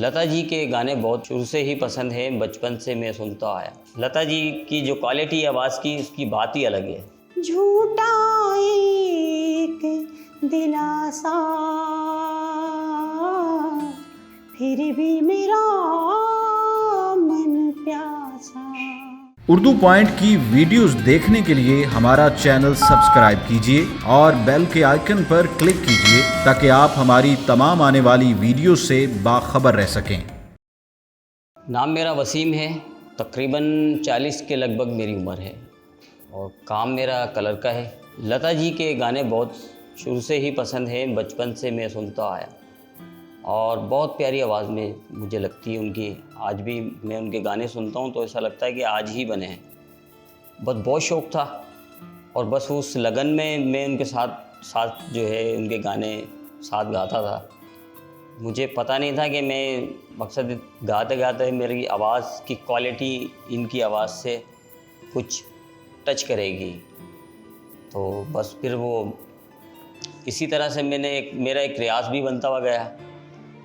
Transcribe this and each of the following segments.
लता जी के गाने बहुत शुरू से ही पसंद हैं, बचपन से मैं सुनता आया। लता जी की जो क्वालिटी आवाज़ की, उसकी बात ही अलग है। झूठा एक दिलासा फिर भी मेरा मन प्यासा। उर्दू पॉइंट की वीडियोस देखने के लिए हमारा चैनल सब्सक्राइब कीजिए और बेल के आइकन पर क्लिक कीजिए ताकि आप हमारी तमाम आने वाली वीडियो से बाखबर रह सकें। नाम मेरा वसीम है, तकरीबन 40 के लगभग मेरी उम्र है और काम मेरा कलर का है। लता जी के गाने बहुत शुरू से ही पसंद हैं, बचपन से मैं सुनता आया और बहुत प्यारी आवाज़ में मुझे लगती है उनकी। आज भी मैं उनके गाने सुनता हूँ तो ऐसा लगता है कि आज ही बने हैं। बस बहुत शौक़ था और बस उस लगन में मैं उनके साथ जो है उनके गाने साथ गाता था। मुझे पता नहीं था कि मैं मकसद गाते गाते मेरी आवाज़ की क्वालिटी इनकी आवाज़ से कुछ टच करेगी। तो बस फिर वो इसी तरह से मेरा एक रियाज़ भी बनता हुआ गया।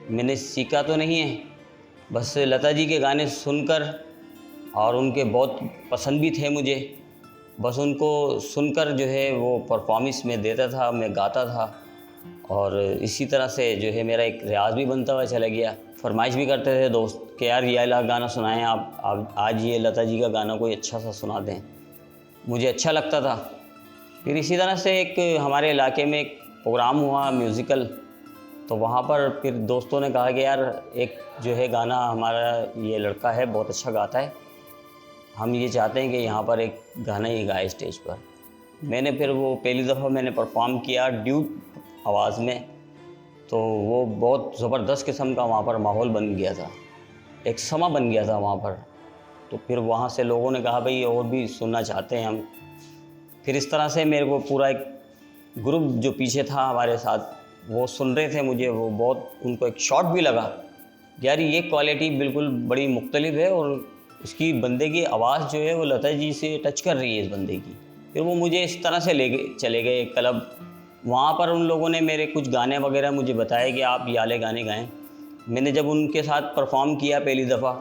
मैंने सीखा तो नहीं है, बस लता जी के गाने सुनकर, और उनके बहुत पसंद भी थे मुझे, बस उनको सुनकर जो है वो परफॉर्मेंस में देता था, मैं गाता था और इसी तरह से जो है मेरा एक रियाज़ भी बनता हुआ चला गया। फरमाइश भी करते थे दोस्त कि यार ये वाला गाना सुनाएं आप आज ये लता जी का गाना कोई अच्छा सा सुना दें। मुझे अच्छा लगता था। फिर इसी तरह से एक हमारे इलाके में एक प्रोग्राम हुआ म्यूज़िकल, तो वहाँ पर फिर दोस्तों ने कहा कि यार एक जो है गाना हमारा ये लड़का है बहुत अच्छा गाता है, हम ये चाहते हैं कि यहाँ पर एक गाना ही गाए स्टेज पर। मैंने फिर वो पहली दफ़ा मैंने परफॉर्म किया ड्यूट आवाज़ में, तो वो बहुत ज़बरदस्त किस्म का वहाँ पर माहौल बन गया था, एक समा बन गया था वहाँ पर। तो फिर वहाँ से लोगों ने कहा भाई और भी सुनना चाहते हैं हम। फिर इस तरह से मेरे को पूरा एक ग्रुप जो पीछे था हमारे साथ वो सुन रहे थे मुझे, वो बहुत उनको एक शॉट भी लगा यार ये क्वालिटी बिल्कुल बड़ी मुख्तलिफ है और इसकी बंदे की आवाज़ जो है वो लता जी से टच कर रही है इस बंदे की। फिर वो मुझे इस तरह से चले गए एक क्लब। वहाँ पर उन लोगों ने मेरे कुछ गाने वगैरह मुझे बताए कि आप ये वाले गाने गाएं। मैंने जब उनके साथ परफॉर्म किया पहली दफ़ा,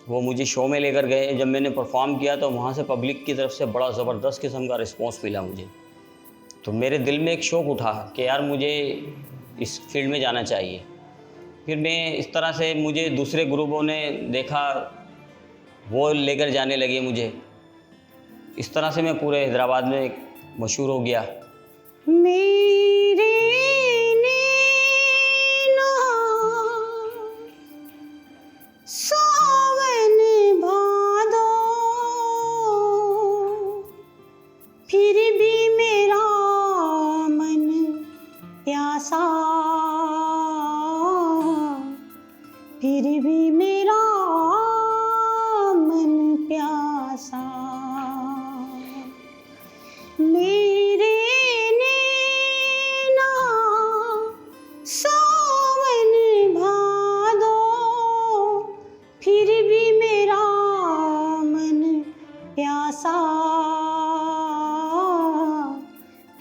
वो मुझे शो में लेकर गए। जब मैंने परफॉर्म किया तो वहाँ से पब्लिक की तरफ से बड़ा ज़बरदस्त किस्म का रिस्पॉन्स मिला मुझे। तो मेरे दिल में एक शौक़ उठा कि यार मुझे इस फील्ड में जाना चाहिए। फिर मैं इस तरह से मुझे दूसरे ग्रुपों ने देखा, वो लेकर जाने लगे मुझे। इस तरह से मैं पूरे हैदराबाद में मशहूर हो गया। मेरे नैना सावन भादो फिर भी मेरा मन प्यासा, फिर भी मेरा मन प्यासा। मेरे नैना सावन भादो फिर भी मेरा मन प्यासा,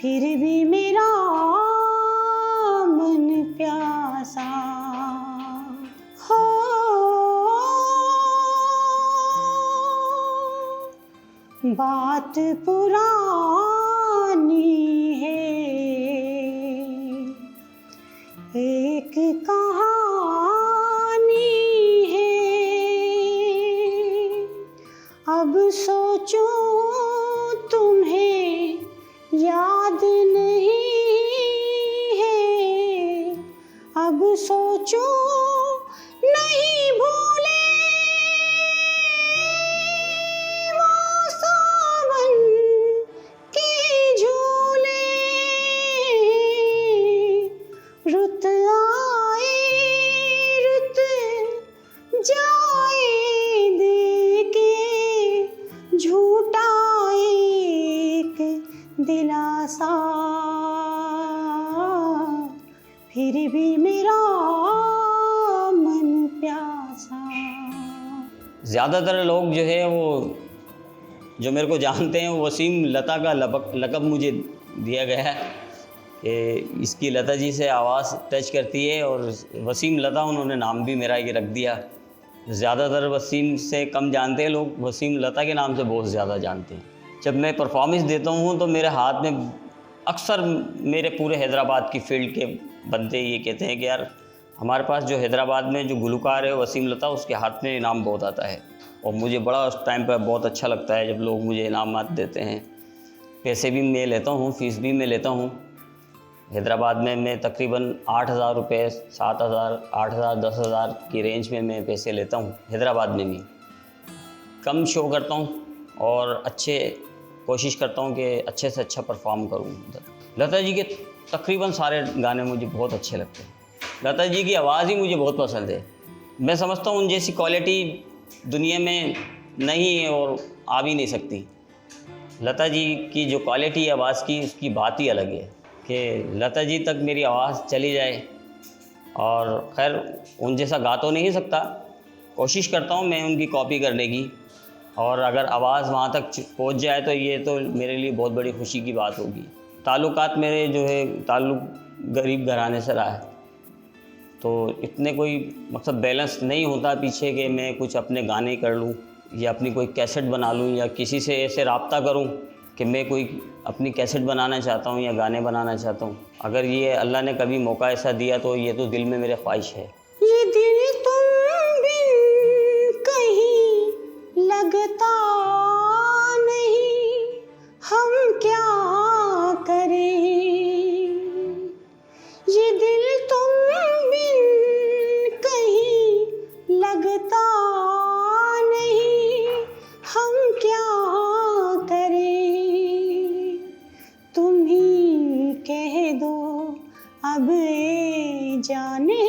फिर भी मेरा मन प्यासा। हो बात पुरानी है, एक कहानी है, अब सोचो तुम्हें याद नहीं है, अब सोचो नहीं भूले वो सावन के झूले। रुत आए रुत जाए देके झूठा एक दिलासा, फिर भी मेरा मन प्यासा। ज़्यादातर लोग जो है वो जो मेरे को जानते हैं वो वसीम लता का लक़ब मुझे दिया गया है। कि इसकी लता जी से आवाज़ टच करती है। और वसीम लता उन्होंने नाम भी मेरा ये रख दिया। ज़्यादातर वसीम से कम जानते हैं लोग, वसीम लता के नाम से बहुत ज़्यादा जानते हैं। जब मैं परफॉर्मेंस देता हूँ तो मेरे हाथ में अक्सर मेरे पूरे हैदराबाद की फील्ड के बंदे ये कहते हैं कि यार हमारे पास जो हैदराबाद में जो गुलकार है वसीम लता, उसके हाथ में इनाम बहुत आता है। और मुझे बड़ा उस टाइम पर बहुत अच्छा लगता है जब लोग मुझे इनामात देते हैं। पैसे भी मैं लेता हूँ, फ़ीस भी मैं लेता हूँ। हैदराबाद में मैं तकरीबन 8,000 रुपये, 7,000, 8,000, 10,000 की रेंज में मैं पैसे लेता हूँ। हैदराबाद में भी कम शो करता हूँ और अच्छे कोशिश करता हूँ कि अच्छे से अच्छा परफॉर्म करूँ उधर। लता जी के तकरीबन सारे गाने मुझे बहुत अच्छे लगते हैं। लता जी की आवाज़ ही मुझे बहुत पसंद है। मैं समझता हूँ उन जैसी क्वालिटी दुनिया में नहीं है और आ भी नहीं सकती। लता जी की जो क्वालिटी है आवाज़ की, उसकी बात ही अलग है कि लता जी तक मेरी आवाज़ चली जाए। और खैर उन जैसा गा तो नहीं सकता, कोशिश करता हूँ मैं उनकी कॉपी करने की। और अगर आवाज़ वहाँ तक पहुँच जाए तो ये तो मेरे लिए बहुत बड़ी खुशी की बात होगी। ताल्लुकात मेरे जो है ताल्लुक़ गरीब घराने से रहा है, तो इतने कोई मतलब बैलेंस नहीं होता पीछे कि मैं कुछ अपने गाने कर लूँ या अपनी कोई कैसेट बना लूँ या किसी से ऐसे रब्ता करूँ कि मैं कोई अपनी कैसेट बनाना चाहता हूँ या गाने बनाना चाहता हूँ। अगर ये अल्लाह ने कभी मौका ऐसा दिया तो ये तो दिल में मेरे ख्वाहिश है। ये दिल तुम बिन कहीं लगता नहीं, हम क्या करें। ये दिल तुम बिन कहीं लगता नहीं, हम क्या करें। तुम ही कह दो अब ए जाने